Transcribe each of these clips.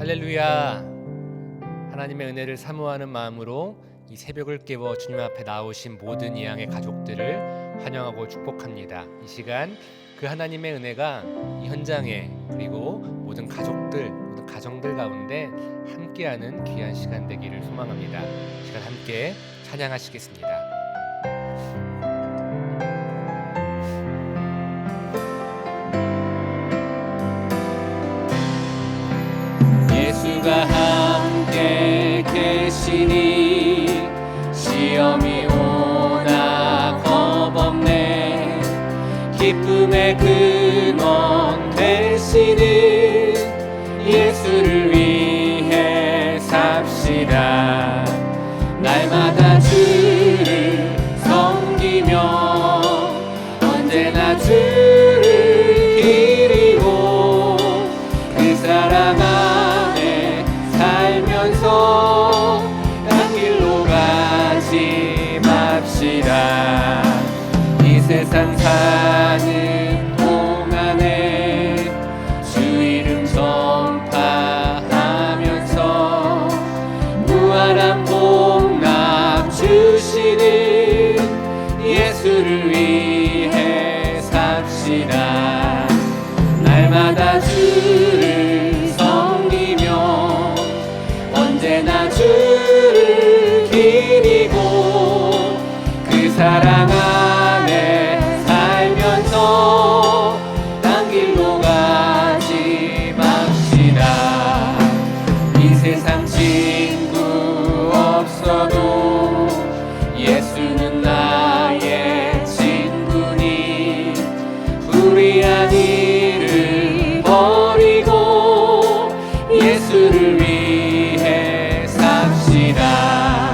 할렐루야. 하나님의 은혜를 사모하는 마음으로 이 새벽을 깨워 주님 앞에 나오신 모든 이 양의 가족들을 환영하고 축복합니다. 이 시간 그 하나님의 은혜가 이 현장에 그리고 모든 가족들, 모든 가정들 가운데 함께하는 귀한 시간 되기를 소망합니다. 이 시간 함께 찬양하시겠습니다. 예수가 함께 계시니 시험이 오나 겁없네. 기쁨의 근원 되시는 예수를 위해 삽시다. 날마다 주를 섬기며 언제나 주를 기리고 그 사랑 안에 살면서 딴 길로 가지 맙시다. 이 세상 사는 동안에 주 이름 전파하면서 무한한 복락 주시는 예수를 위해 삽시다. 날마다 주를 섬기며 언제나 주를 기리고 그 사랑 안에 살면서 딴 길로 가지 맙시다. 이 세상 친구 없어도 예수는 나의 친구니 불의한 일을 버리고 예수를 위해 삽시다.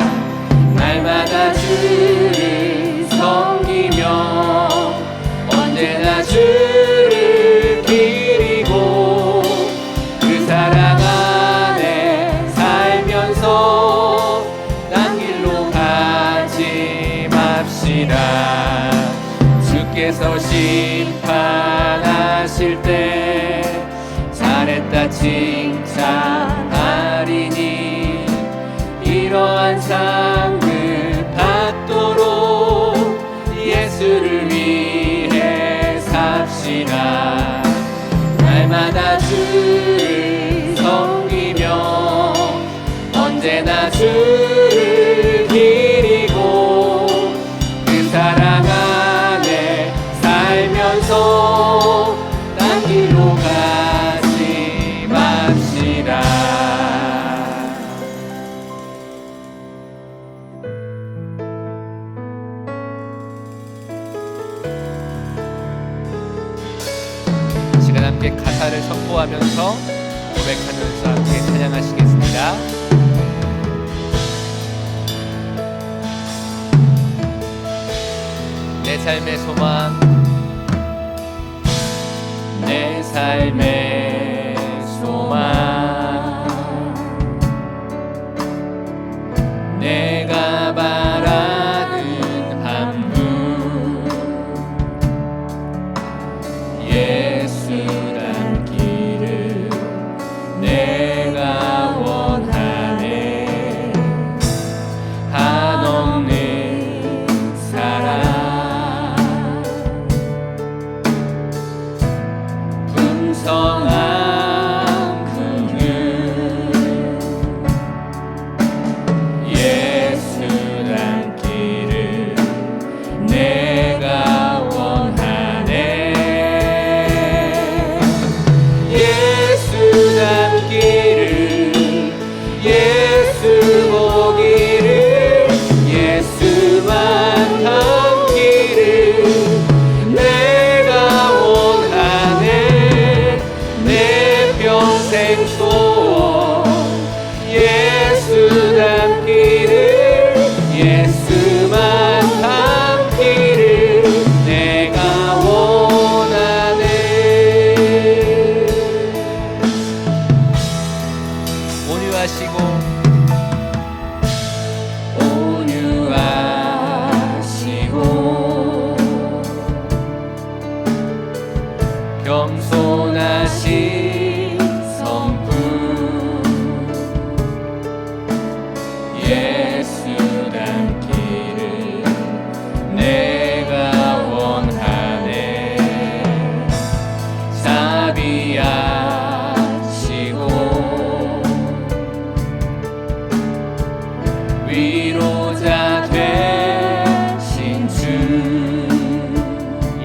날마다 주를 섬기며 언제나 주를 기리고 그 사랑 안에 살면서 딴 길로 가지 맙시다. 주께서 심판하실 때 잘했다 칭찬하리니 이러한 상을 받도록 예수를 위해 삽시다. 날마다 주를 섬기며 언제나 주를 기리고 그 사랑 안에 살면서 딴 길로 가지 맙시다. 시간 함께 가사를 선포하면서 고백하면서 함께 찬양하시겠습니다. 내 삶의 소망, 내 삶의 소망, 내가 바라는 한분 예수 닮기를 내가 원하네. 한없는 사랑 풍성한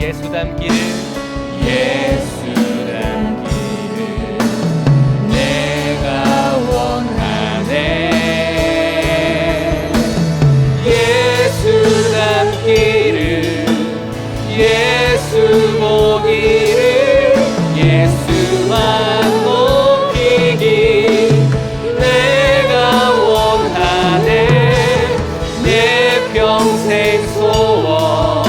예수 닮기를 예수 닮기를 내가 원하네. 예수 닮기를 예수 보기를 예수만 높이기 내가 원하네. 내 평생 소원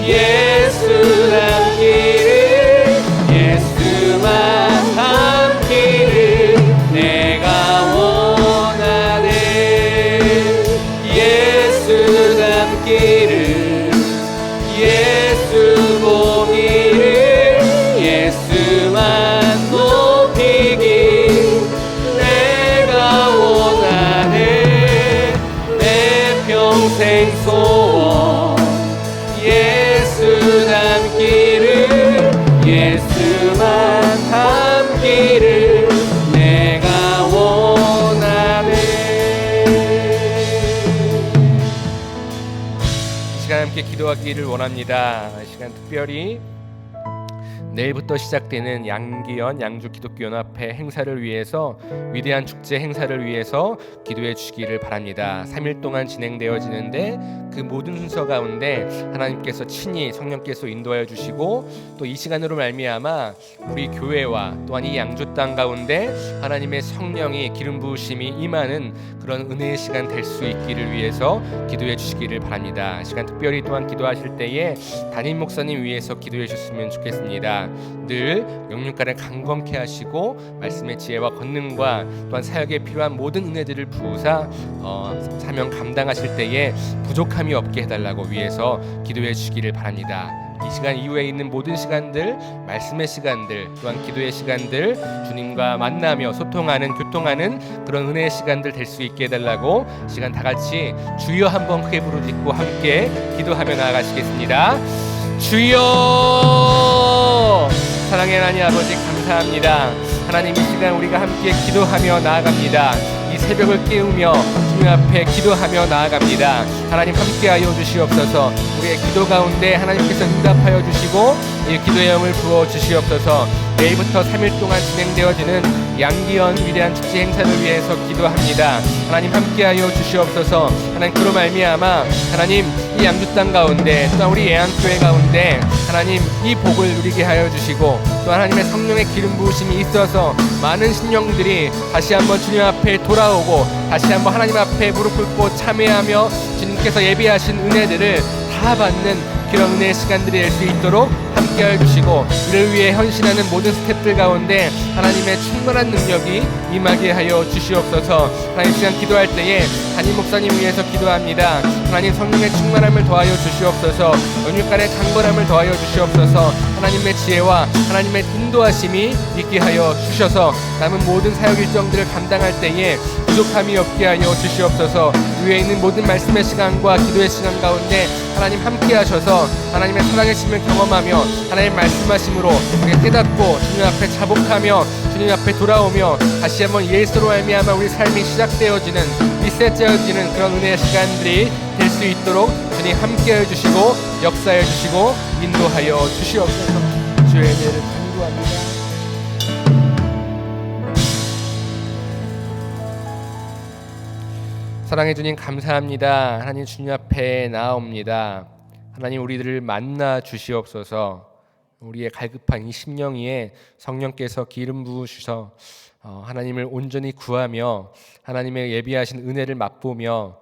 예수 닮기를 예수만 닮기를 내가 원하네. 예수 닮기를 예수 보기를 예수만 높이기 내가 원하네. 내 평생 소원 예수 닮기를 예수만 닮기를 내가 원하네. 이 시간 함께 기도하기를 원합니다. 이 시간 특별히 내일부터 시작되는 양기연 양주기독교연합회 행사를 위해서, 위대한 축제 행사를 위해서 기도해 주시기를 바랍니다. 3일 동안 진행되어지는데 그 모든 순서 가운데 하나님께서 친히 성령께서 인도하여 주시고 또 이 시간으로 말미암아 우리 교회와 또한 이 양주 땅 가운데 하나님의 성령이 기름 부으심이 임하는 그런 은혜의 시간 될 수 있기를 위해서 기도해 주시기를 바랍니다. 시간 특별히 또한 기도하실 때에 담임 목사님 위해서 기도해 주셨으면 좋겠습니다. 늘 영육간을 강건케 하시고 말씀의 지혜와 권능과 또한 사역에 필요한 모든 은혜들을 부으사 사명 감당하실 때에 부족함이 없게 해달라고 위해서 기도해 주시기를 바랍니다. 이 시간 이후에 있는 모든 시간들, 말씀의 시간들, 또한 기도의 시간들, 주님과 만나며 소통하는, 교통하는 그런 은혜의 시간들 될 수 있게 해달라고 시간 다 같이 주여 한번 크게 부르짖고 함께 기도하며 나아가시겠습니다. 주여! 사랑의 하나님 아버지 감사합니다. 하나님, 이 시간 우리가 함께 기도하며 나아갑니다. 이 새벽을 깨우며 주님 앞에 기도하며 나아갑니다. 하나님 함께하여 주시옵소서. 우리의 기도 가운데 하나님께서 응답하여 주시고 이 기도의 영을 부어 주시옵소서. 내일부터 3일 동안 진행되어지는 양기연 위대한 축제 행사를 위해서 기도합니다. 하나님 함께하여 주시옵소서. 하나님 그로 말미암아 하나님 이 양주 땅 가운데 또한 우리 예안교회 가운데 하나님 이 복을 누리게 하여 주시고 또 하나님의 성령의 기름 부으심이 있어서 많은 신령들이 다시 한번 주님 앞에 돌아오고 다시 한번 하나님 앞에 무릎 꿇고 참회하며 주님께서 예비하신 은혜들을 다 받는 그런 은혜의 시간들이 될 수 있도록 함께하여 주시고 이를 위해 헌신하는 모든 스태프들 가운데 하나님의 충만한 능력이 임하게 하여 주시옵소서. 하나님 시간 기도할 때에 담임 목사님 위해서 기도합니다. 하나님 성령의 충만함을 더하여 주시옵소서. 연육간의 강건함을 더하여 주시옵소서. 하나님의 지혜와 하나님의 인도하심이 있게 하여 주셔서 남은 모든 사역 일정들을 감당할 때에 부족함이 없게 하여 주시옵소서. 위에 있는 모든 말씀의 시간과 기도의 시간 가운데 하나님 함께 하셔서 하나님의 살아계심을 경험하며 하나님 말씀하심으로 우리가 깨닫고 주님 앞에 자복하며 주님 앞에 돌아오며 다시 한번 예수로 말미암아 우리 삶이 시작되어지는 리셋되어지는 그런 은혜의 시간들이 될 수 있도록 주님 함께해 주시고 역사해 주시고 인도하여 주시옵소서. 주의 은혜를 간구합니다. 사랑해 주님 감사합니다. 하나님 주님 앞에 나아옵니다. 하나님 우리들을 만나 주시옵소서. 우리의 갈급한 이 심령 위에 성령께서 기름 부으셔서 하나님을 온전히 구하며 하나님의 예비하신 은혜를 맛보며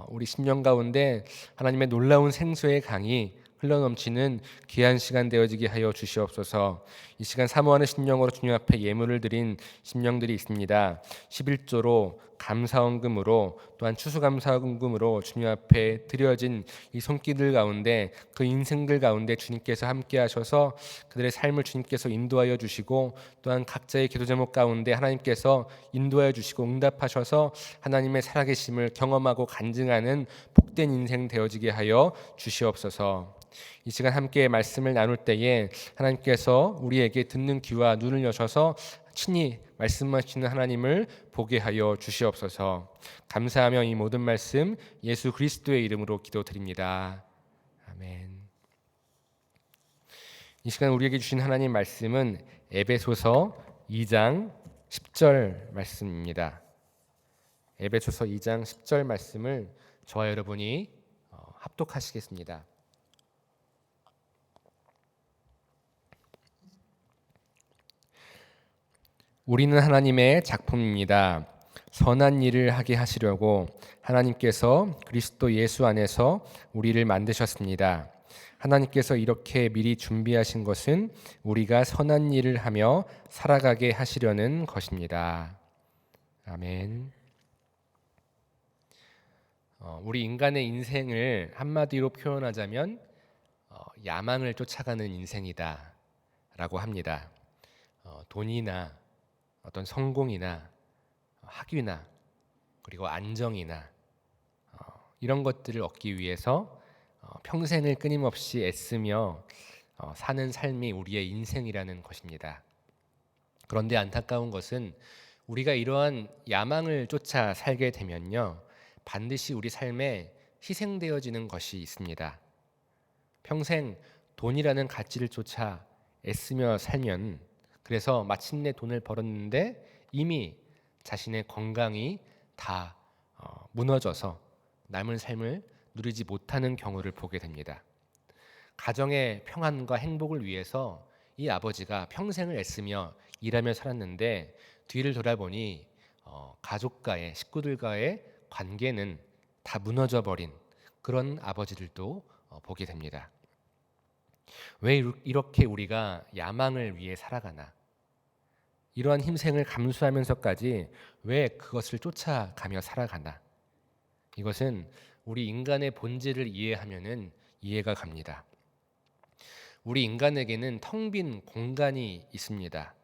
우리 심령 가운데 하나님의 놀라운 생수의 강이 흘러넘치는 귀한 시간 되어지게 하여 주시옵소서. 이 시간 사모하는 심령으로 주님 앞에 예물을 드린 심령들이 있습니다. 11조로 감사원금으로 또한 추수감사원금으로 주님 앞에 드려진 이 손길들 가운데 그 인생들 가운데 주님께서 함께 하셔서 그들의 삶을 주님께서 인도하여 주시고 또한 각자의 기도 제목 가운데 하나님께서 인도하여 주시고 응답하셔서 하나님의 살아계심을 경험하고 간증하는 복된 인생 되어지게 하여 주시옵소서. 이 시간 함께 말씀을 나눌 때에 하나님께서 우리에게 듣는 귀와 눈을 여셔서 친히 말씀하시는 하나님을 보게 하여 주시옵소서. 감사하며 이 모든 말씀 예수 그리스도의 이름으로 기도드립니다. 아멘. 이 시간 우리에게 주신 하나님 말씀은 에베소서 2장 10절 말씀입니다. 에베소서 2장 10절 말씀을 저와 여러분이 합독하시겠습니다. 우리는 하나님의 작품입니다. 선한 일을 하게 하시려고 하나님께서 그리스도 예수 안에서 우리를 만드셨습니다. 하나님께서 이렇게 미리 준비하신 것은 우리가 선한 일을 하며 살아가게 하시려는 것입니다. 아멘. 우리 인간의 인생을 한마디로 표현하자면 야망을 쫓아가는 인생이다라고 합니다. 돈이나 어떤 성공이나 학위나 그리고 안정이나 이런 것들을 얻기 위해서 평생을 끊임없이 애쓰며 사는 삶이 우리의 인생이라는 것입니다. 그런데 안타까운 것은 우리가 이러한 야망을 쫓아 살게 되면요, 반드시 우리 삶에 희생되어지는 것이 있습니다. 평생 돈이라는 가치를 쫓아 애쓰며 살면, 그래서 마침내 돈을 벌었는데 이미 자신의 건강이 다 무너져서 남은 삶을 누리지 못하는 경우를 보게 됩니다. 가정의 평안과 행복을 위해서 이 아버지가 평생을 애쓰며 일하며 살았는데 뒤를 돌아보니 가족과의, 식구들과의 관계는 다 무너져 버린 그런 아버지들도 보게 됩니다. 왜 이렇게 우리가 야망을 위해 살아가나? 이러한 힘생을 감수하면서까지 왜 그것을 쫓아가며 살아가나? 이것은 우리 인간의 본질을 이해하면은 이해가 갑니다. 우리 인간에게는 텅 빈 공간이 있습니다.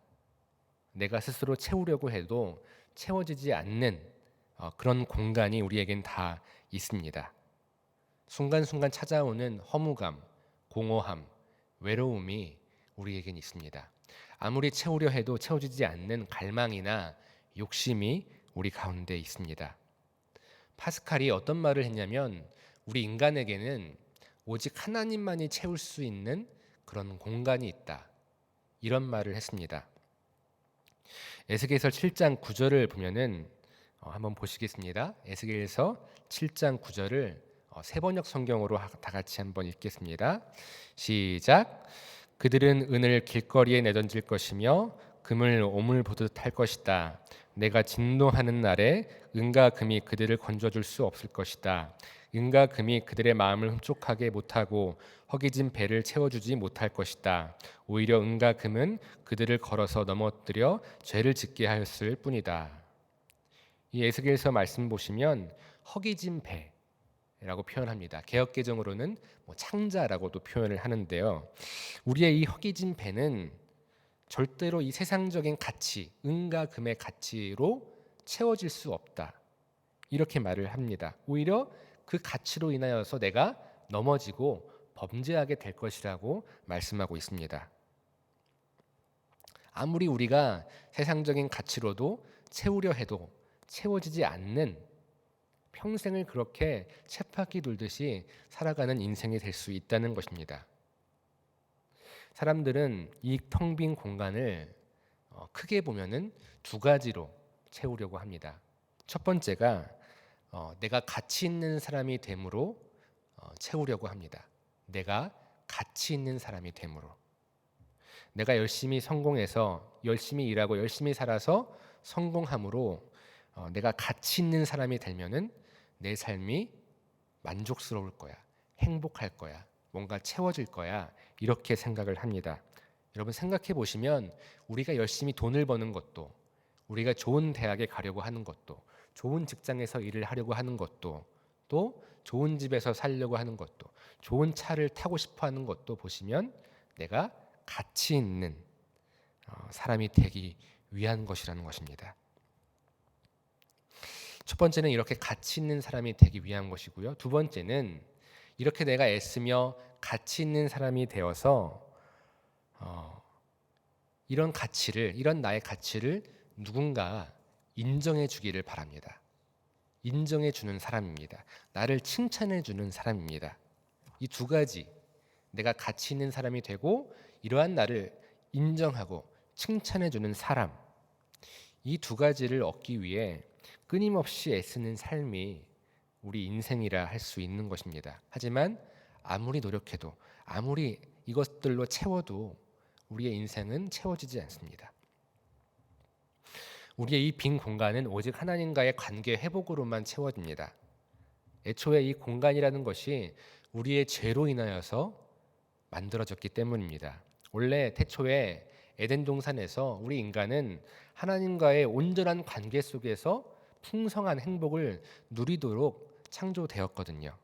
내가 스스로 채우려고 해도 채워지지 않는 그런 공간이 우리에겐 다 있습니다. 순간순간 찾아오는 허무감, 공허함, 외로움이 우리에겐 있습니다. 아무리 채우려 해도 채워지지 않는 갈망이나 욕심이 우리 가운데 있습니다. 파스칼이 어떤 말을 했냐면 우리 인간에게는 오직 하나님만이 채울 수 있는 그런 공간이 있다, 이런 말을 했습니다. 에스겔서 7장 9절을 보면은 한번 보시겠습니다. 에스겔서 7장 9절을 세번역 성경으로 다 같이 한번 읽겠습니다. 시작. 그들은 은을 길거리에 내던질 것이며 금을 오물 보듯 할 것이다. 내가 진노하는 날에 은과 금이 그들을 건져줄 수 없을 것이다. 은과 금이 그들의 마음을 흡족하게 못하고 허기진 배를 채워주지 못할 것이다. 오히려 은과 금은 그들을 걸어서 넘어뜨려 죄를 짓게 하였을 뿐이다. 이 에스겔서 말씀 보시면 허기진 배라고 표현합니다. 개역개정으로는 창자라고도 표현을 하는데요. 우리의 이 허기진 배는 절대로 이 세상적인 가치, 은과 금의 가치로 채워질 수 없다, 이렇게 말을 합니다. 오히려 그 가치로 인하여서 내가 넘어지고 범죄하게 될 것이라고 말씀하고 있습니다. 아무리 우리가 세상적인 가치로도 채우려 해도 채워지지 않는, 평생을 그렇게 쳇바퀴 돌듯이 살아가는 인생이 될 수 있다는 것입니다. 사람들은 이 텅 빈 공간을 크게 보면은 두 가지로 채우려고 합니다. 첫 번째가 내가 가치 있는 사람이 됨으로 채우려고 합니다. 내가 가치 있는 사람이 됨으로. 내가 열심히 성공해서 열심히 일하고 열심히 살아서 성공함으로 내가 가치 있는 사람이 되면은 내 삶이 만족스러울 거야, 행복할 거야, 뭔가 채워질 거야, 이렇게 생각을 합니다. 여러분 생각해 보시면 우리가 열심히 돈을 버는 것도, 우리가 좋은 대학에 가려고 하는 것도, 좋은 직장에서 일을 하려고 하는 것도, 또 좋은 집에서 살려고 하는 것도, 좋은 차를 타고 싶어 하는 것도 보시면 내가 가치 있는 사람이 되기 위한 것이라는 것입니다. 첫 번째는 이렇게 가치 있는 사람이 되기 위한 것이고요. 두 번째는 이렇게 내가 애쓰며 가치 있는 사람이 되어서 이런 나의 가치를 누군가 인정해 주기를 바랍니다. 인정해 주는 사람입니다. 나를 칭찬해 주는 사람입니다. 이 두 가지, 내가 가치 있는 사람이 되고 이러한 나를 인정하고 칭찬해주는 사람, 이 두 가지를 얻기 위해 끊임없이 애쓰는 삶이 우리 인생이라 할 수 있는 것입니다. 하지만 아무리 노력해도 아무리 이것들로 채워도 우리의 인생은 채워지지 않습니다. 우리의 이 빈 공간은 오직 하나님과의 관계 회복으로만 채워집니다. 애초에 이 공간이라는 것이 우리의 죄로 인하여서 만들어졌기 때문입니다. 원래 태초에 에덴 동산에서 우리 인간은 하나님과의 온전한 관계 속에서 풍성한 행복을 누리도록 창조되었거든요.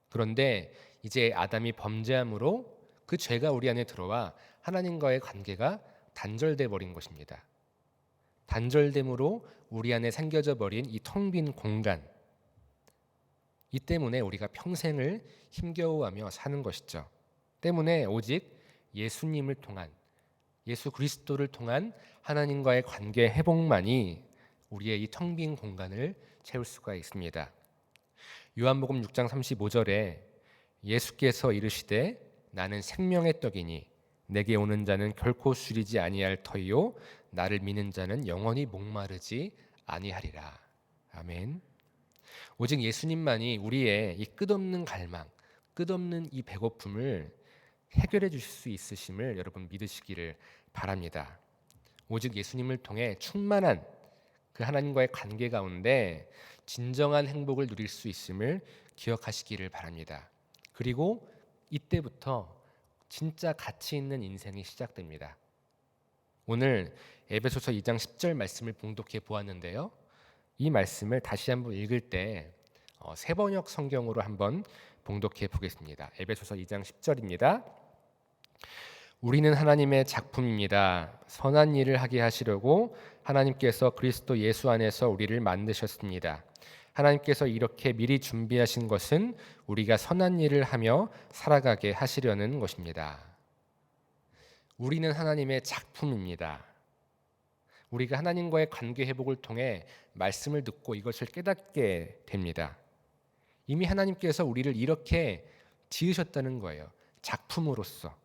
그런데 이제 아담이 범죄함으로 그 죄가 우리 안에 들어와 하나님과의 관계가 단절돼 버린 것입니다. 단절됨으로 우리 안에 생겨져 버린 이 텅 빈 공간, 이 때문에 우리가 평생을 힘겨워하며 사는 것이죠. 때문에 오직 예수님을 통한, 예수 그리스도를 통한 하나님과의 관계 회복만이 우리의 이 텅 빈 공간을 채울 수가 있습니다. 요한복음 6장 35절에 예수께서 이르시되 나는 생명의 떡이니 내게 오는 자는 결코 줄이지 아니할 터이요 나를 믿는 자는 영원히 목마르지 아니하리라. 아멘. 오직 예수님만이 우리의 이 끝없는 갈망, 끝없는 이 배고픔을 해결해 주실 수 있으심을 여러분 믿으시기를 바랍니다. 오직 예수님을 통해 충만한 그 하나님과의 관계 가운데 진정한 행복을 누릴 수 있음을 기억하시기를 바랍니다. 그리고 이때부터 진짜 가치 있는 인생이 시작됩니다. 오늘 에베소서 2장 10절 말씀을 봉독해 보았는데요. 이 말씀을 다시 한번 읽을 때 세번역 성경으로 한번 봉독해 보겠습니다. 에베소서 2장 10절입니다. 우리는 하나님의 작품입니다. 선한 일을 하게 하시려고 하나님께서 그리스도 예수 안에서 우리를 만드셨습니다. 하나님께서 이렇게 미리 준비하신 것은 우리가 선한 일을 하며 살아가게 하시려는 것입니다. 우리는 하나님의 작품입니다. 우리가 하나님과의 관계 회복을 통해 말씀을 듣고 이것을 깨닫게 됩니다. 이미 하나님께서 우리를 이렇게 지으셨다는 거예요. 작품으로서.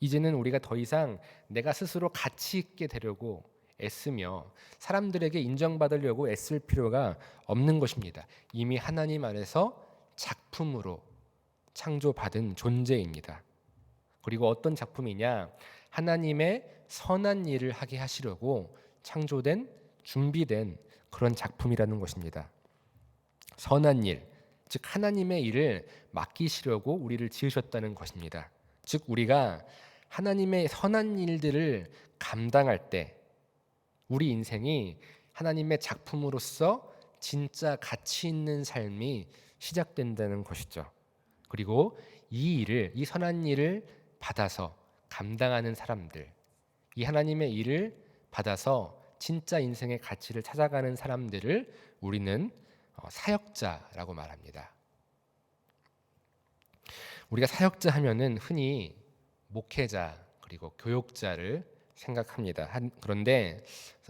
이제는 우리가 더 이상 내가 스스로 가치 있게 되려고 애쓰며 사람들에게 인정받으려고 애쓸 필요가 없는 것입니다. 이미 하나님 안에서 작품으로 창조받은 존재입니다. 그리고 어떤 작품이냐? 하나님의 선한 일을 하게 하시려고 창조된, 준비된 그런 작품이라는 것입니다. 선한 일, 즉 하나님의 일을 맡기시려고 우리를 지으셨다는 것입니다. 즉 우리가 하나님의 선한 일들을 감당할 때 우리 인생이 하나님의 작품으로서 진짜 가치 있는 삶이 시작된다는 것이죠. 그리고 이 일을, 이 선한 일을 받아서 감당하는 사람들, 이 하나님의 일을 받아서 진짜 인생의 가치를 찾아가는 사람들을 우리는 사역자라고 말합니다. 우리가 사역자 하면은 흔히 목회자 그리고 교육자를 생각합니다. 그런데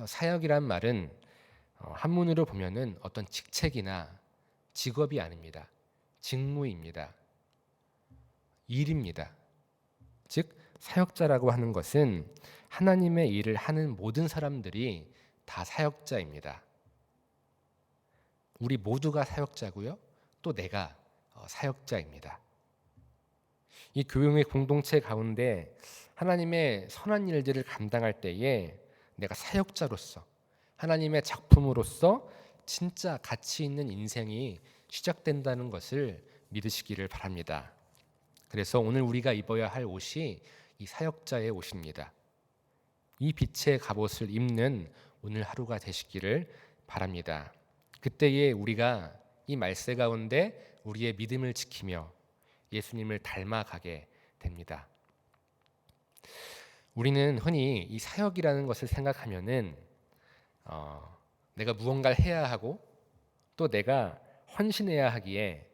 사역이란 말은 한문으로 보면은 어떤 직책이나 직업이 아닙니다. 직무입니다. 일입니다. 즉 사역자라고 하는 것은 하나님의 일을 하는 모든 사람들이 다 사역자입니다. 우리 모두가 사역자고요. 또 내가 사역자입니다. 이 교회의 공동체 가운데 하나님의 선한 일들을 감당할 때에 내가 사역자로서 하나님의 작품으로서 진짜 가치 있는 인생이 시작된다는 것을 믿으시기를 바랍니다. 그래서 오늘 우리가 입어야 할 옷이 이 사역자의 옷입니다. 이 빛의 갑옷을 입는 오늘 하루가 되시기를 바랍니다. 그때에 우리가 이 말세 가운데 우리의 믿음을 지키며 예수님을 닮아가게 됩니다. 우리는 흔히 이 사역이라는 것을 생각하면은 내가 무언가를 해야 하고 또 내가 헌신해야 하기에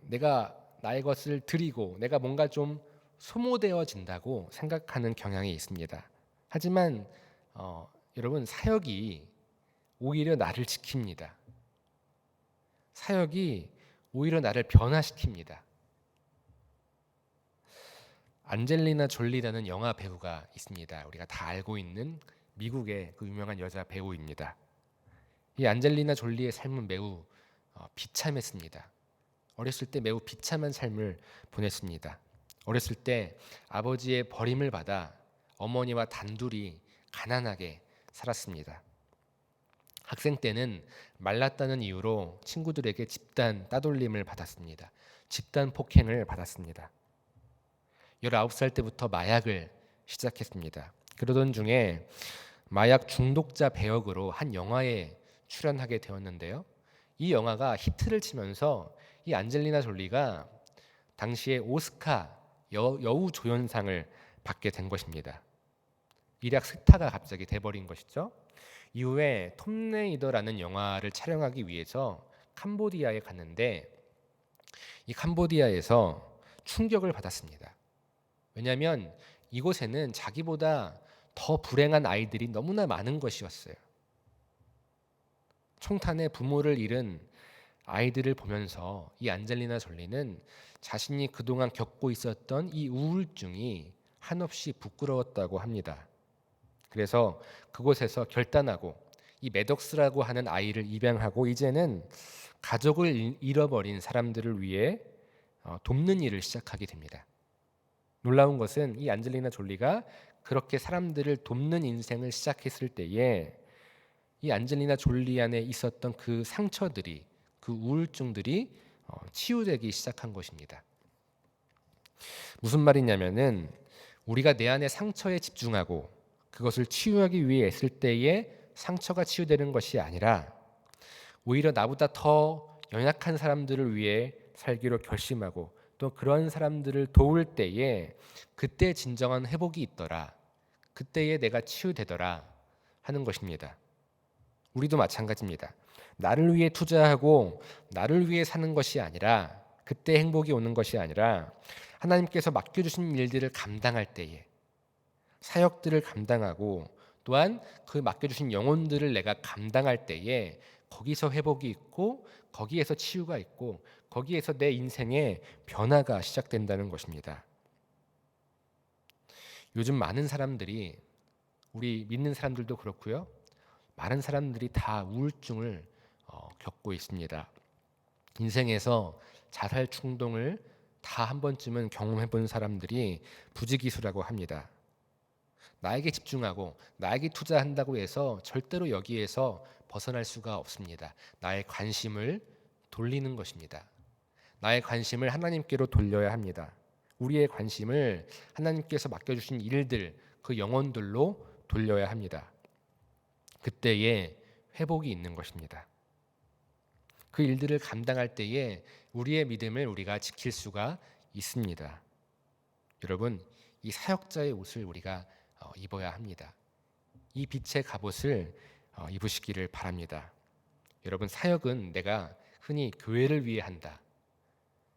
내가 나의 것을 드리고 내가 뭔가 좀 소모되어진다고 생각하는 경향이 있습니다. 하지만 여러분 사역이 오히려 나를 지킵니다. 사역이 오히려 나를 변화시킵니다. 안젤리나 졸리라는 영화 배우가 있습니다. 우리가 다 알고 있는 미국의 그 유명한 여자 배우입니다. 이 안젤리나 졸리의 삶은 매우 비참했습니다. 어렸을 때 매우 비참한 삶을 보냈습니다. 어렸을 때 아버지의 버림을 받아 어머니와 단둘이 가난하게 살았습니다. 학생 때는 말랐다는 이유로 친구들에게 집단 따돌림을 받았습니다. 집단 폭행을 받았습니다. 19살 때부터 마약을 시작했습니다. 그러던 중에 마약 중독자 배역으로 한 영화에 출연하게 되었는데요. 이 영화가 히트를 치면서 이 안젤리나 졸리가 당시에 오스카 여우 조연상을 받게 된 것입니다. 일약 스타가 갑자기 돼버린 것이죠. 이후에 톰레이더라는 영화를 촬영하기 위해서 캄보디아에 갔는데 이 캄보디아에서 충격을 받았습니다. 왜냐하면 이곳에는 자기보다 더 불행한 아이들이 너무나 많은 것이었어요. 총탄에 부모를 잃은 아이들을 보면서 이 안젤리나 졸리는 자신이 그동안 겪고 있었던 이 우울증이 한없이 부끄러웠다고 합니다. 그래서 그곳에서 결단하고 이 메덕스라고 하는 아이를 입양하고 이제는 가족을 잃어버린 사람들을 위해 돕는 일을 시작하게 됩니다. 놀라운 것은 이 안젤리나 졸리가 그렇게 사람들을 돕는 인생을 시작했을 때에 이 안젤리나 졸리 안에 있었던 그 상처들이, 그 우울증들이 치유되기 시작한 것입니다. 무슨 말이냐면은 우리가 내 안의 상처에 집중하고 그것을 치유하기 위해 애쓸 때에 상처가 치유되는 것이 아니라 오히려 나보다 더 연약한 사람들을 위해 살기로 결심하고 또 그런 사람들을 도울 때에 그때 진정한 회복이 있더라. 그때에 내가 치유되더라 하는 것입니다. 우리도 마찬가지입니다. 나를 위해 투자하고 나를 위해 사는 것이 아니라 그때 행복이 오는 것이 아니라 하나님께서 맡겨주신 일들을 감당할 때에 사역들을 감당하고 또한 그 맡겨주신 영혼들을 내가 감당할 때에 거기서 회복이 있고 거기에서 치유가 있고 거기에서 내 인생의 변화가 시작된다는 것입니다. 요즘 많은 사람들이 우리 믿는 사람들도 그렇고요. 많은 사람들이 다 우울증을 겪고 있습니다. 인생에서 자살 충동을 다 한 번쯤은 경험해 본 사람들이 부지기수라고 합니다. 나에게 집중하고 나에게 투자한다고 해서 절대로 여기에서 벗어날 수가 없습니다. 나의 관심을 돌리는 것입니다. 나의 관심을 하나님께로 돌려야 합니다. 우리의 관심을 하나님께서 맡겨주신 일들, 그 영혼들로 돌려야 합니다. 그때에 회복이 있는 것입니다. 그 일들을 감당할 때에 우리의 믿음을 우리가 지킬 수가 있습니다. 여러분, 이 사역자의 옷을 우리가 입어야 합니다. 이 빛의 갑옷을 입으시기를 바랍니다. 여러분, 사역은 내가 흔히 교회를 위해 한다,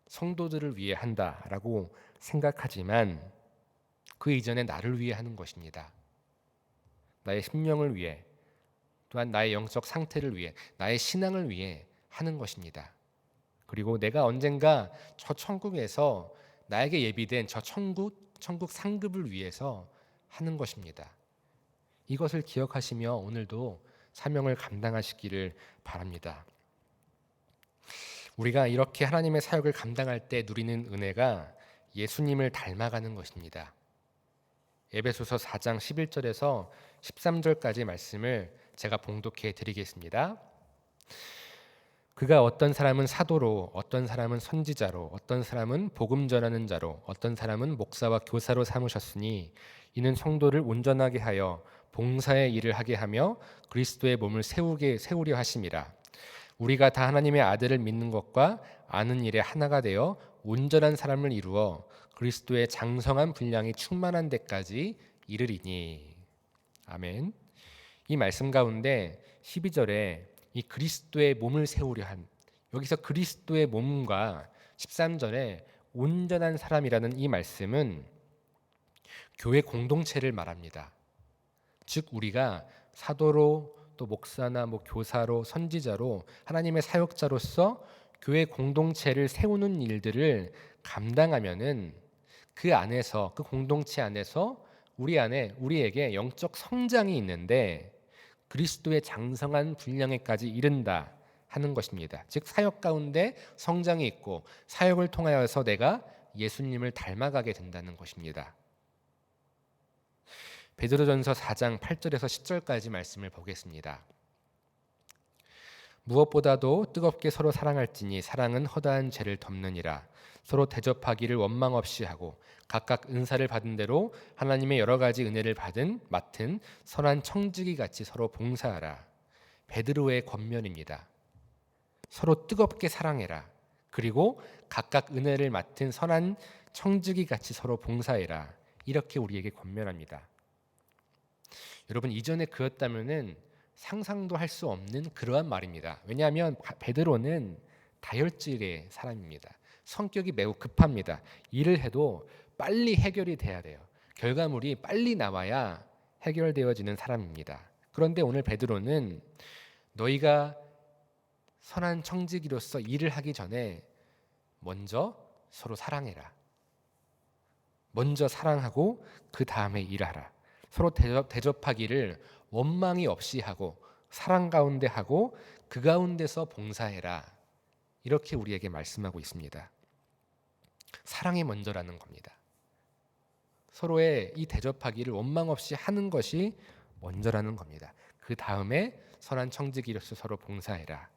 성도들을 위해 한다라고 생각하지만 그 이전에 나를 위해 하는 것입니다. 나의 심령을 위해 또한 나의 영적 상태를 위해 나의 신앙을 위해 하는 것입니다. 그리고 내가 언젠가 저 천국에서 나에게 예비된 저 천국 상급을 위해서 하는 것입니다. 이것을 기억하시며 오늘도 사명을 감당하시기를 바랍니다. 우리가 이렇게 하나님의 사역을 감당할 때 누리는 은혜가 예수님을 닮아가는 것입니다. 에베소서 4장 11절에서 13절까지 말씀을 제가 봉독해 드리겠습니다. 그가 어떤 사람은 사도로, 어떤 사람은 선지자로, 어떤 사람은 복음 전하는 자로, 어떤 사람은 목사와 교사로 삼으셨으니 이는 성도를 온전하게 하여 봉사의 일을 하게 하며 그리스도의 몸을 세우려 하심이라. 우리가 다 하나님의 아들을 믿는 것과 아는 일에 하나가 되어 온전한 사람을 이루어 그리스도의 장성한 분량이 충만한 데까지 이르리니. 아멘. 이 말씀 가운데 12절에 이 그리스도의 몸을 세우려 함, 여기서 그리스도의 몸과 13절에 온전한 사람이라는 이 말씀은 교회 공동체를 말합니다. 즉 우리가 사도로 또 목사나 교사로 선지자로 하나님의 사역자로서 교회 공동체를 세우는 일들을 감당하면은 그 안에서, 그 공동체 안에서 우리에게 영적 성장이 있는데 그리스도의 장성한 분량에까지 이른다 하는 것입니다. 즉 사역 가운데 성장이 있고 사역을 통하여서 내가 예수님을 닮아가게 된다는 것입니다. 베드로전서 4장 8절에서 10절까지 말씀을 보겠습니다. 무엇보다도 뜨겁게 서로 사랑할지니 사랑은 허다한 죄를 덮느니라. 서로 대접하기를 원망 없이 하고 각각 은사를 받은 대로 하나님의 여러 가지 은혜를 맡은 선한 청지기 같이 서로 봉사하라. 베드로의 권면입니다. 서로 뜨겁게 사랑해라. 그리고 각각 은혜를 맡은 선한 청지기 같이 서로 봉사해라. 이렇게 우리에게 권면합니다. 여러분, 이전에 그였다면은 상상도 할 수 없는 그러한 말입니다. 왜냐하면 베드로는 다혈질의 사람입니다. 성격이 매우 급합니다. 일을 해도 빨리 해결이 돼야 돼요. 결과물이 빨리 나와야 해결되어지는 사람입니다. 그런데 오늘 베드로는 너희가 선한 청지기로서 일을 하기 전에 먼저 서로 사랑해라. 먼저 사랑하고 그 다음에 일하라. 서로 대접하기를 원망이 없이 하고 사랑 가운데 하고 그 가운데서 봉사해라. 이렇게 우리에게 말씀하고 있습니다. 사랑이 먼저라는 겁니다. 서로의 이 대접하기를 원망 없이 하는 것이 먼저라는 겁니다. 그 다음에 선한 청지기로서 서로 봉사해라.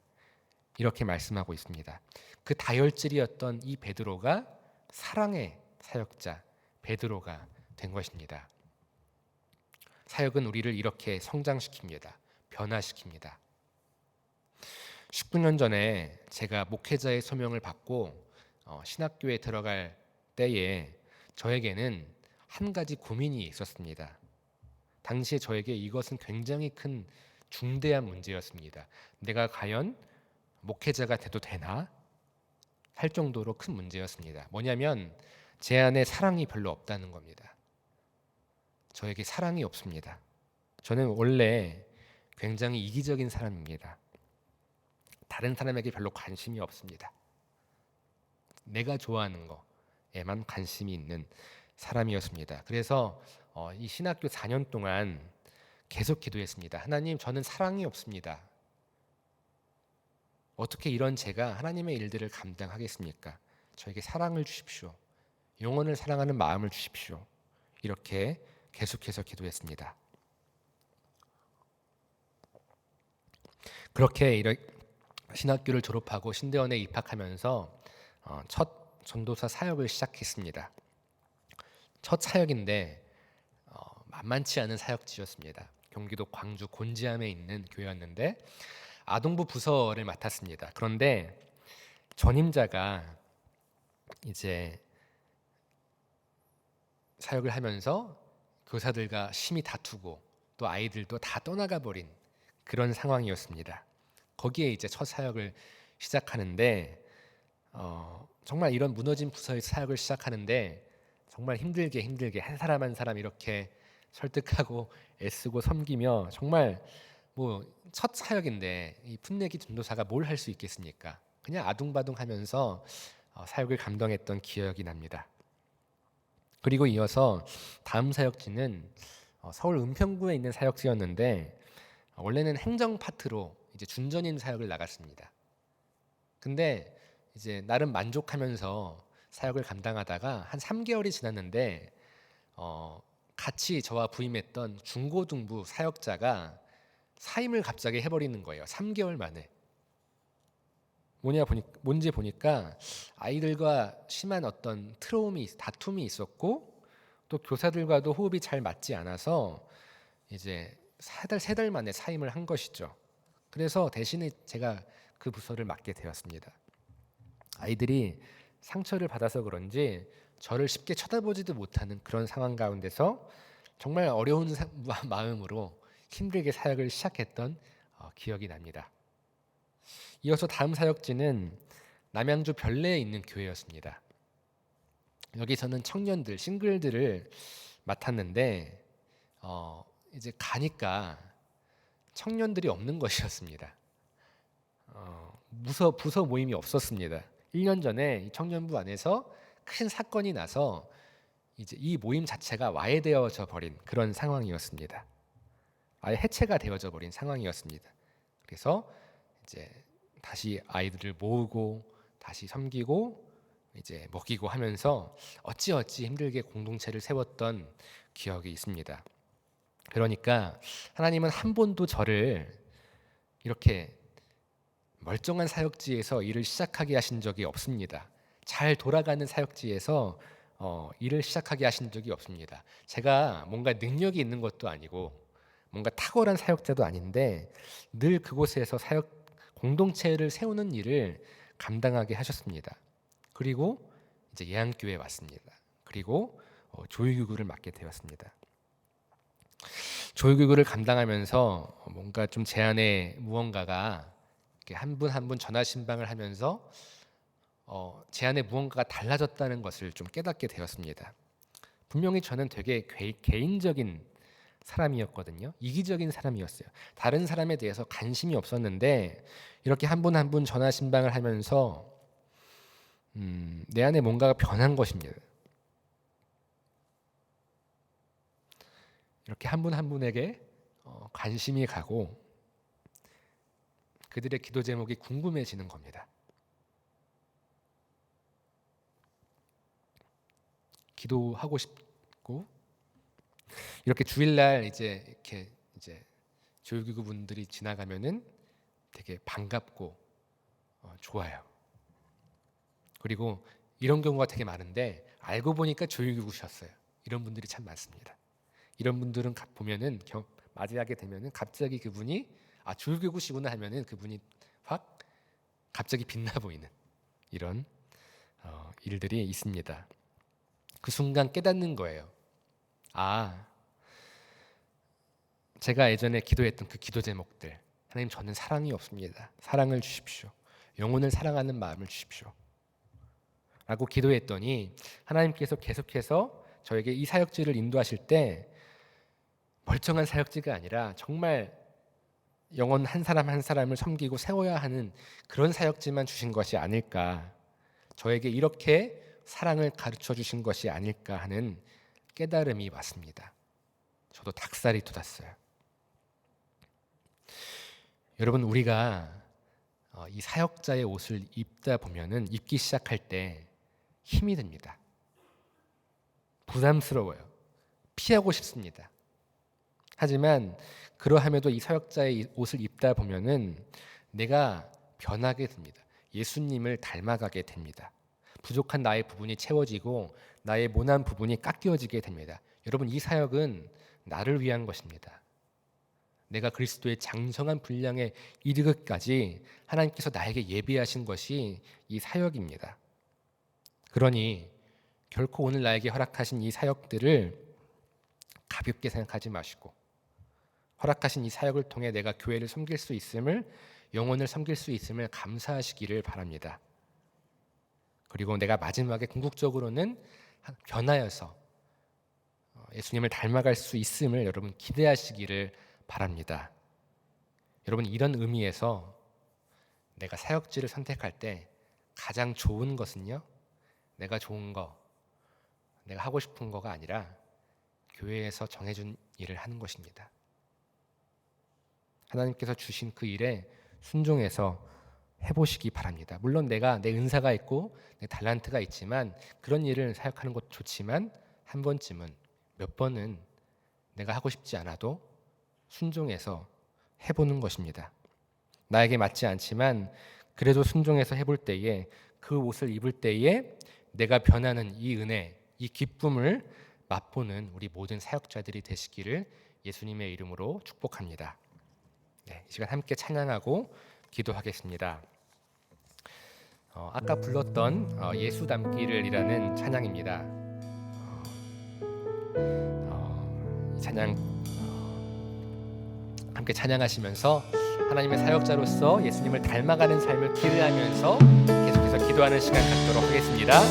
이렇게 말씀하고 있습니다. 그 다혈질이었던 이 베드로가 사랑의 사역자 베드로가 된 것입니다. 사역은 우리를 이렇게 성장시킵니다. 변화시킵니다. 19년 전에 제가 목회자의 소명을 받고 신학교에 들어갈 때에 저에게는 한 가지 고민이 있었습니다. 당시에 저에게 이것은 굉장히 큰 중대한 문제였습니다. 내가 과연 목회자가 돼도 되나? 할 정도로 큰 문제였습니다. 뭐냐면 제 안에 사랑이 별로 없다는 겁니다. 저에게 사랑이 없습니다. 저는 원래 굉장히 이기적인 사람입니다. 다른 사람에게 별로 관심이 없습니다. 내가 좋아하는 거에만 관심이 있는 사람이었습니다. 그래서 이 신학교 4년 동안 계속 기도했습니다. 하나님, 저는 사랑이 없습니다. 어떻게 이런 제가 하나님의 일들을 감당하겠습니까? 저에게 사랑을 주십시오. 영혼을 사랑하는 마음을 주십시오. 이렇게 계속해서 기도했습니다. 그렇게 신학교를 졸업하고 신대원에 입학하면서 첫 전도사 사역을 시작했습니다. 첫 사역인데 만만치 않은 사역지였습니다. 경기도 광주 곤지암에 있는 교회였는데 아동부 부서를 맡았습니다. 그런데 전임자가 이제 사역을 하면서 교사들과 심히 다투고 또 아이들도 다 떠나가 버린 그런 상황이었습니다. 거기에 이제 첫 사역을 시작하는데 정말 이런 무너진 부서에서 사역을 시작하는데 정말 힘들게 한 사람 한 사람 이렇게 설득하고 애쓰고 섬기며 정말 첫 사역인데 이 풋내기 전도사가 뭘 할 수 있겠습니까? 그냥 아둥바둥하면서 사역을 감당했던 기억이 납니다. 그리고 이어서 다음 사역지는 서울 은평구에 있는 사역지였는데 원래는 행정 파트로 이제 준전인 사역을 나갔습니다. 근데 이제 나름 만족하면서 사역을 감당하다가 한 3개월이 지났는데 같이 저와 부임했던 중고등부 사역자가 사임을 갑자기 해버리는 거예요. 3개월 만에. 뭔지 보니까 아이들과 심한 어떤 다툼이 있었고 또 교사들과도 호흡이 잘 맞지 않아서 이제 세 달 만에 사임을 한 것이죠. 그래서 대신에 제가 그 부서를 맡게 되었습니다. 아이들이 상처를 받아서 그런지 저를 쉽게 쳐다보지도 못하는 그런 상황 가운데서 정말 어려운 마음으로 힘들게 사역을 시작했던 기억이 납니다. 이어서 다음 사역지는 남양주 별내에 있는 교회였습니다. 여기서는 청년들, 싱글들을 맡았는데 이제 가니까 청년들이 없는 것이었습니다. 부서 모임이 없었습니다. 1년 전에 이 청년부 안에서 큰 사건이 나서 이제 이 모임 자체가 와해되어져 버린 그런 상황이었습니다. 아예 해체가 되어져 버린 상황이었습니다. 그래서 이제 다시 아이들을 모으고 다시 섬기고 이제 먹이고 하면서 어찌어찌 힘들게 공동체를 세웠던 기억이 있습니다. 그러니까 하나님은 한 번도 저를 이렇게 멀쩡한 사역지에서 일을 시작하게 하신 적이 없습니다. 잘 돌아가는 사역지에서 일을 시작하게 하신 적이 없습니다. 제가 뭔가 능력이 있는 것도 아니고 뭔가 탁월한 사역자도 아닌데 늘 그곳에서 사역 공동체를 세우는 일을 감당하게 하셨습니다. 그리고 이제 예안교회에 왔습니다. 그리고 조유교구를 맡게 되었습니다. 조유교구를 감당하면서 뭔가 좀 제 안에 무언가가 한 분 한 분 전화신방을 하면서 제 안에 무언가가 달라졌다는 것을 좀 깨닫게 되었습니다. 분명히 저는 되게 개인적인 사람이었거든요. 이기적인 사람이었어요. 다른 사람에 대해서 관심이 없었는데 이렇게 한 분 한 분 전화신방을 하면서 내 안에 뭔가가 변한 것입니다. 이렇게 한 분 한 분에게 관심이 가고 그들의 기도 제목이 궁금해지는 겁니다. 기도하고 싶고 이렇게 주일날 이렇게 조유기구 분들이 지나가면은 되게 반갑고 좋아요. 그리고 이런 경우가 되게 많은데 알고 보니까 조유기구셨어요. 이런 분들이 참 많습니다. 이런 분들은 보면은 맞이하게 되면은 갑자기 그분이 조유기구시구나 하면은 그분이 확 갑자기 빛나 보이는 이런 일들이 있습니다. 그 순간 깨닫는 거예요. 제가 예전에 기도했던 그 기도 제목들, 하나님 저는 사랑이 없습니다. 사랑을 주십시오. 영혼을 사랑하는 마음을 주십시오. 라고 기도했더니 하나님께서 계속해서 저에게 이 사역지를 인도하실 때 멀쩡한 사역지가 아니라 정말 영혼 한 사람 한 사람을 섬기고 세워야 하는 그런 사역지만 주신 것이 아닐까, 저에게 이렇게 사랑을 가르쳐 주신 것이 아닐까 하는 깨달음이 왔습니다. 저도 닭살이 돋았어요. 여러분, 우리가 이 사역자의 옷을 입다 보면은 입기 시작할 때 힘이 듭니다. 부담스러워요. 피하고 싶습니다. 하지만 그러함에도 이 사역자의 옷을 입다 보면은 내가 변하게 됩니다. 예수님을 닮아가게 됩니다. 부족한 나의 부분이 채워지고 나의 모난 부분이 깎여지게 됩니다. 여러분, 이 사역은 나를 위한 것입니다. 내가 그리스도의 장성한 분량에 이르기까지 하나님께서 나에게 예비하신 것이 이 사역입니다. 그러니 결코 오늘 나에게 허락하신 이 사역들을 가볍게 생각하지 마시고 허락하신 이 사역을 통해 내가 교회를 섬길 수 있음을, 영혼을 섬길 수 있음을 감사하시기를 바랍니다. 그리고 내가 마지막에 궁극적으로는 변하여서 예수님을 닮아갈 수 있음을 여러분 기대하시기를 바랍니다. 여러분, 이런 의미에서 내가 사역지를 선택할 때 가장 좋은 것은요, 내가 좋은 거, 내가 하고 싶은 거가 아니라 교회에서 정해준 일을 하는 것입니다. 하나님께서 주신 그 일에 순종해서 해보시기 바랍니다. 물론 내가 내 은사가 있고 내 달란트가 있지만 그런 일을 사역하는 것도 좋지만 한 번쯤은, 몇 번은 내가 하고 싶지 않아도 순종해서 해보는 것입니다. 나에게 맞지 않지만 그래도 순종해서 해볼 때에, 그 옷을 입을 때에 내가 변하는 이 은혜, 이 기쁨을 맛보는 우리 모든 사역자들이 되시기를 예수님의 이름으로 축복합니다. 이 시간 함께 찬양하고 기도하겠습니다. 아까 불렀던 예수 닮기를이라는 찬양입니다. 이 찬양 함께 찬양하시면서 하나님의 사역자로서 예수님을 닮아가는 삶을 기대하면서 계속해서 기도하는 시간 갖도록 하겠습니다.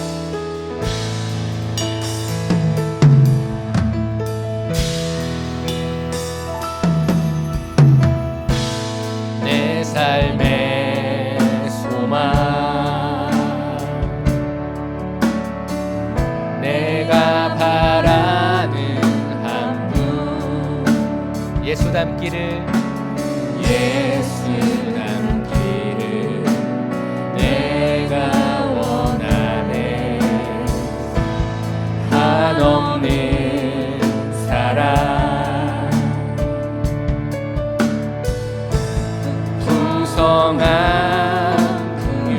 내 삶의 소망, 내가 예수 닮기를 내가 원하네. 한없는 사랑 풍성한 풍요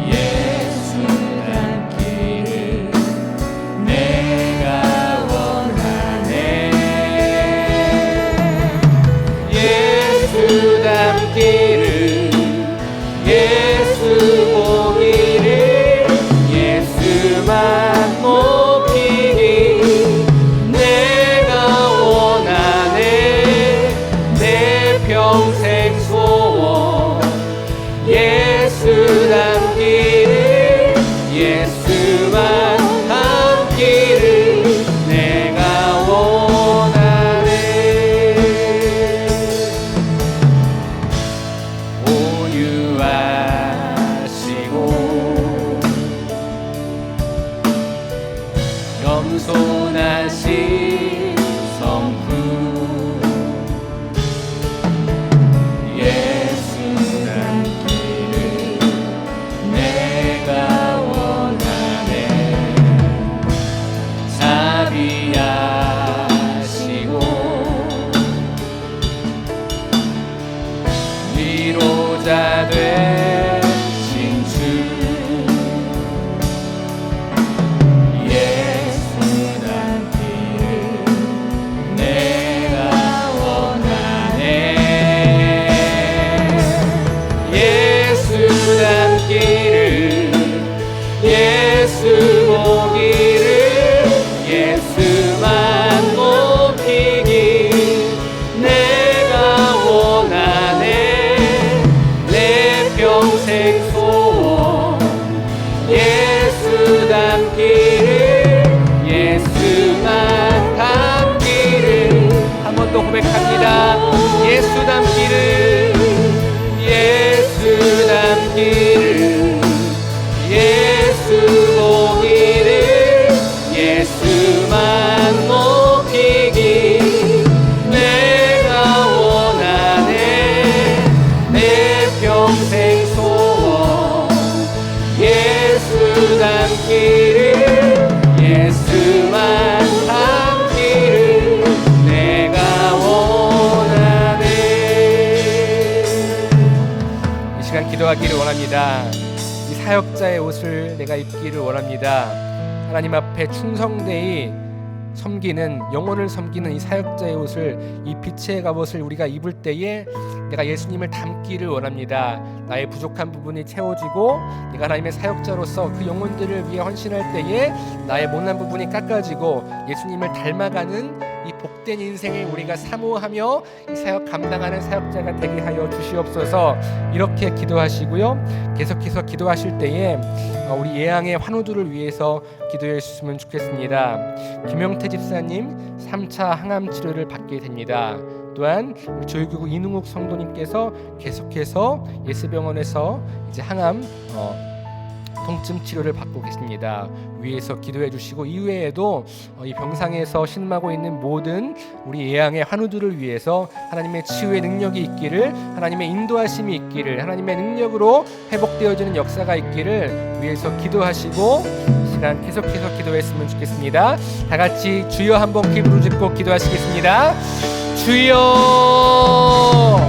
예수 닮기를 내가 원하네. 예수 닮기를 예수 보기를 예수만 높이기 내가 원하네. 내 평생 소원 예수 닮기를 예수만 닮기를 내가 원하네. 온유하시고 겸손하신 성품 예수 닮기를 내가 원하네. 자비하시고 위로자 되신 주 예수 닮기를 내가 원하네. 예수 닮기를 예수 보기를 예수만 높이기 내가 원하네. 내 평생 소원 예수 닮기를 예수만 닮기를 한 번 더 고백합니다. 예수 닮기를 예수 닮기를 예수 보기를 예수만 높이기 내가 원하네. 내 평생 소원 예수 닮기를 예수만 닮기를 내가 원하네. 이 시간 기도하기를 원합니다. 이 사역자의 옷을 내가 입기를 원합니다. 하나님 앞에 충성되이 섬기는, 영혼을 섬기는 이 사역자의 옷을, 이 빛의 갑옷을 우리가 입을 때에 내가 예수님을 닮기를 원합니다. 나의 부족한 부분이 채워지고 내가 하나님의 사역자로서 그 영혼들을 위해 헌신할 때에 나의 못난 부분이 깎아지고 예수님을 닮아가는 이 복된 인생을 우리가 사모하며 이 사역 감당하는 사역자가 되게 하여 주시옵소서. 이렇게 기도하시고요. 계속해서 기도하실 때에 우리 예양의 환우들을 위해서 기도해 주시면 좋겠습니다. 김영태 집사님 3차 항암 치료를 받게 됩니다. 또한 조일교구 이능욱 성도님께서 계속해서 예수병원에서 이제 항암 통증 치료를 받고 계십니다. 위에서 기도해 주시고 이외에도 이 병상에서 신음하고 있는 모든 우리 예양의 환우들을 위해서 하나님의 치유의 능력이 있기를, 하나님의 인도하심이 있기를, 하나님의 능력으로 회복되어지는 역사가 있기를 위해서 기도하시고 이 시간 계속해서 기도했으면 좋겠습니다. 다 같이 주여 한번 귀 부르짖고 기도하시겠습니다. 주여!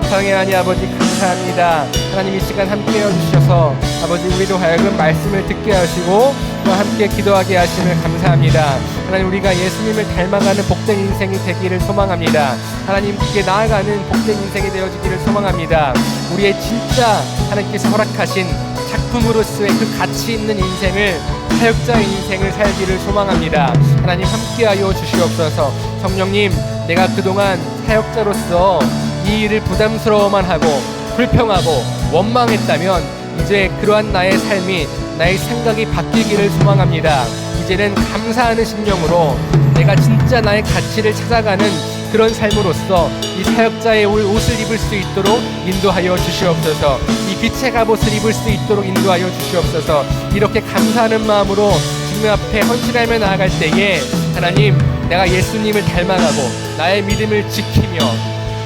사랑의 하나님 아버지 감사합니다. 하나님 이 시간 함께해 주셔서 아버지 우리도 하여금 말씀을 듣게 하시고 또 함께 기도하게 하심을 감사합니다. 하나님 우리가 예수님을 닮아가는 복된 인생이 되기를 소망합니다. 하나님께 나아가는 복된 인생이 되어지기를 소망합니다. 우리의 진짜 하나님께서 허락하신 작품으로서의 그 가치 있는 인생을, 사역자의 인생을 살기를 소망합니다. 하나님 함께하여 주시옵소서. 성령님, 내가 그동안 사역자로서 이 일을 부담스러워만 하고 불평하고 원망했다면 이제 그러한 나의 삶이, 나의 생각이 바뀌기를 소망합니다. 이제는 감사하는 심령으로 내가 진짜 나의 가치를 찾아가는 그런 삶으로서 이 사역자의 옷을 입을 수 있도록 인도하여 주시옵소서. 이 빛의 갑옷을 입을 수 있도록 인도하여 주시옵소서. 이렇게 감사하는 마음으로 주님 앞에 헌신하며 나아갈 때에 하나님 내가 예수님을 닮아가고 나의 믿음을 지키며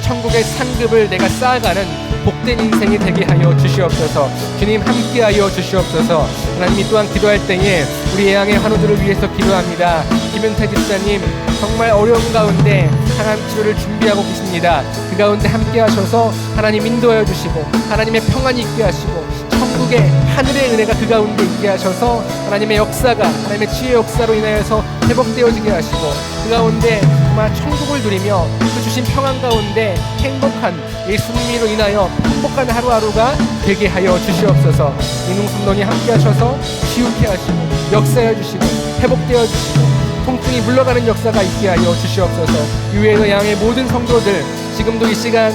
천국의 상급을 내가 쌓아가는 복된 인생이 되게 하여 주시옵소서. 주님 함께하여 주시옵소서. 하나님 이 또한 기도할 때에 우리 예양의 환우들을 위해서 기도합니다. 김윤태 집사님 정말 어려운 가운데 하나님 치료를 준비하고 계십니다. 그 가운데 함께하셔서 하나님 인도하여 주시고 하나님의 평안이 있게 하시고 천국의 하늘의 은혜가 그 가운데 있게 하셔서 하나님의 역사가 하나님의 치유의 역사로 인하여서 회복되어지게 하시고 그 가운데 정말 천국을 누리며 그 주신 평안 가운데 행복한 예수님으로 인하여 행복한 하루하루가 되게 하여 주시옵소서. 이농성론이 함께 하셔서 치유케 하시고 역사해 주시고 회복되어 주시고 통증이 물러가는 역사가 있게 하여 주시옵소서. 유해의 양의 모든 성도들 지금도 이 시간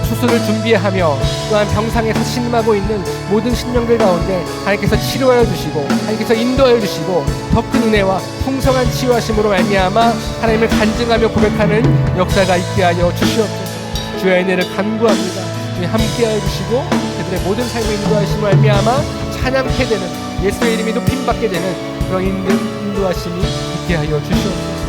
수술을 준비하며 또한 병상에서 신음하고 있는 모든 신령들 가운데 하나님께서 치료하여 주시고 하나님께서 인도하여 주시고 더 큰 은혜와 풍성한 치유하심으로 말미암아 하나님을 간증하며 고백하는 역사가 있게 하여 주시옵소서. 주의 은혜를 간구합니다. 주님 함께하여 주시고 그들의 모든 삶을 인도하심으로 말미암아 찬양케 되는 예수의 이름이 높임받게 되는 그런 인도하심이 있게 하여 주시옵소서.